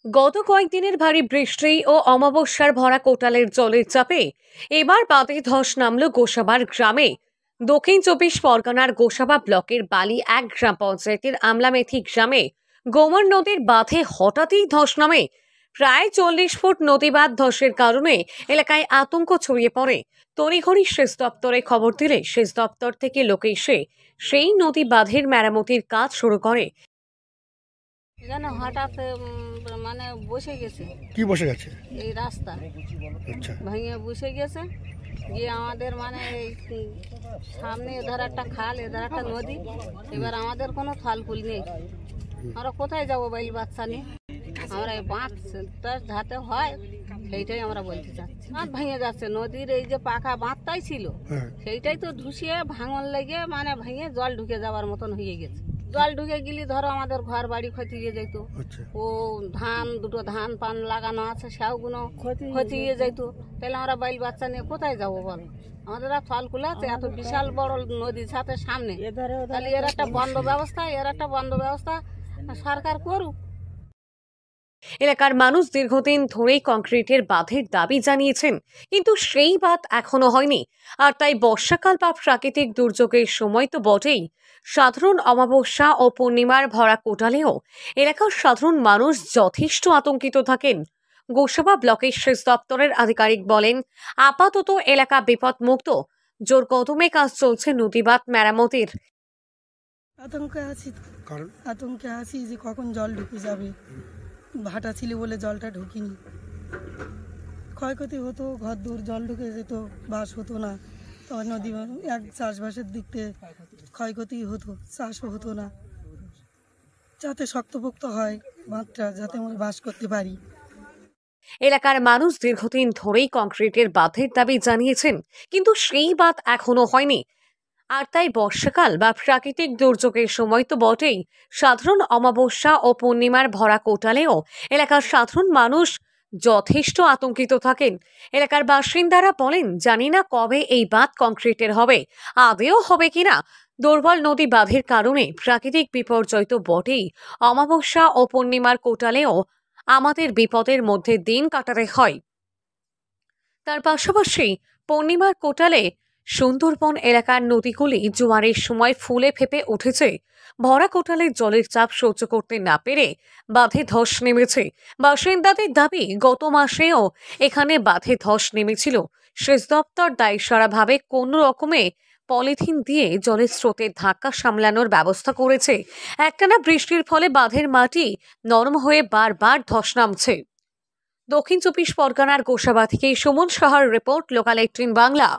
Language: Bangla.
গত কয়েকদিনের ভারী বৃষ্টি ও অমাবস্যার ভরা কোটালের জলের চাপে এবার বাঁধে ধস নামল গোসাবার গ্রামে। দক্ষিণ চব্বিশ পরগনার গোসাবা ব্লকের বালি এক গ্রাম পঞ্চায়েতের আমলামেথি গ্রামে গোমর নদীর বাঁধে হঠাৎই ধস নামে। প্রায় 40 ফুট নদীবাঁধ ধসের কারণে এলাকায় আতঙ্ক ছড়িয়ে পড়ে। তড়িঘড়ি সেচ দপ্তরে খবর দিলে সেচ দপ্তর থেকে লোক এসে সেই নদী বাঁধের মেরামতির কাজ শুরু করে। এখানে হঠাৎ মানে বসে গেছে। কি বসে গেছে? এই রাস্তা আচ্ছা, ভেঙে বসে গেছে। গিয়ে আমাদের মানে এই সামনে এধার একটা খাল, এধার একটা নদী। এবার আমাদের কোনো ফালফুল নেই, আমরা কোথায় যাবো বাইল বাচ্চা নিয়ে? আমরা এই বাঁধটা যাতে হয় সেইটাই আমরা বলতে চাচ্ছি। বাঁধ ভেঙে যাচ্ছে, নদীর এই যে পাকা বাঁধটাই ছিল সেইটাই তো ধুসিয়ে ভাঙন লেগে মানে ভেঙে জল ঢুকে যাওয়ার মতন হয়ে গেছে। জল ঢুকে গেলে ধরো আমাদের ঘর বাড়ি ক্ষতি হয়ে যেত। ও দুটো ধান পান লাগানো আছে সেগুলো ক্ষতি হয়ে যেত। তাহলে আমরা বাইল বাচ্চা নিয়ে কোথায় যাবো বলো? আমাদের আর ফলকুল আছে, এত বিশাল বড় নদীর সাথে সামনে, তাহলে এর একটা বন্ধ ব্যবস্থা সরকার করুক। এলাকার মানুষ দীর্ঘদিন ধরেই কংক্রিটের বাঁধের দাবি জানিয়েছেন, কিন্তু সেই বাঁধ এখনো হয়নি। আর তাই বর্ষাকাল বা প্রাকৃতিক দুর্যোগের সময় তো বটেই, সাধারণ অমাবস্যা ও পূর্ণিমার ভরা কোটালেও এলাকার সাধারণ মানুষ যথেষ্ট আতঙ্কিত থাকেন। গোসাবা ব্লকের সেচ দপ্তরের আধিকারিক বলেন, আপাতত এলাকা বিপদমুক্ত, জোর কদমে কাজ চলছে নদীবাঁধ মেরামতির। আতঙ্কে আছি যে কখন জল ঢুকে যাবে। ভাটা ছিল বলে জলটা ঢুকিনি, ক্ষয়ক্ষতি হতো, ঘর দূর জল ঢুকে যেত, বাস হতো না। তখন নদী এক চাষবাসের দিক থেকে ক্ষয়ক্ষতি হতো, চাষও হতো না। যাতে শক্তপোক্ত হয় বাঁধটা, যাতে আমরা বাস করতে পারি। এলাকার মানুষ দীর্ঘদিন ধরেই কংক্রিটের বাঁধের দাবি জানিয়েছেন, কিন্তু সেই বাঁধ এখনো হয়নি। আর তাই বর্ষাকাল বা প্রাকৃতিক দুর্যোগের সময় তো বটেই, সাধারণ অমাবস্যা ও পূর্ণিমার ভরা কোটালেও এলাকার সাধারণ মানুষ যথেষ্ট আতঙ্কিত থাকেন। এলাকার বাসিন্দারা বলেন, জানি না কবে এই বাঁধ কংক্রিটের হবে, আদেও হবে কিনা। দুর্বল নদী বাঁধের কারণে প্রাকৃতিক বিপর্যয় তো বটেই, অমাবস্যা ও পূর্ণিমার কোটালেও আমাদের বিপদের মধ্যে দিন কাটাতে হয়। তার পাশাপাশি পূর্ণিমার কোটালে সুন্দরবন এলাকার নদীগুলি জোয়ারের সময় ফুলে ফেপে উঠেছে। ভরা কোটালের জলের চাপ সহ্য করতে না পেরে বাঁধে ধস নেমেছে। বাসিন্দাদের দাবি, গত মাসেও এখানে বাঁধে ধস নেমেছিল। সেচ দপ্তর দায়সারাভাবে কোনো রকমে পলিথিন দিয়ে জলের স্রোতের ধাক্কা সামলানোর ব্যবস্থা করেছে। একটানা বৃষ্টির ফলে বাঁধের মাটি নরম হয়ে বারবার ধস নামছে। দক্ষিণ চব্বিশ পরগনার গোসাবা থেকে সুমন সাহার রিপোর্ট, লোকাল 18 বাংলা।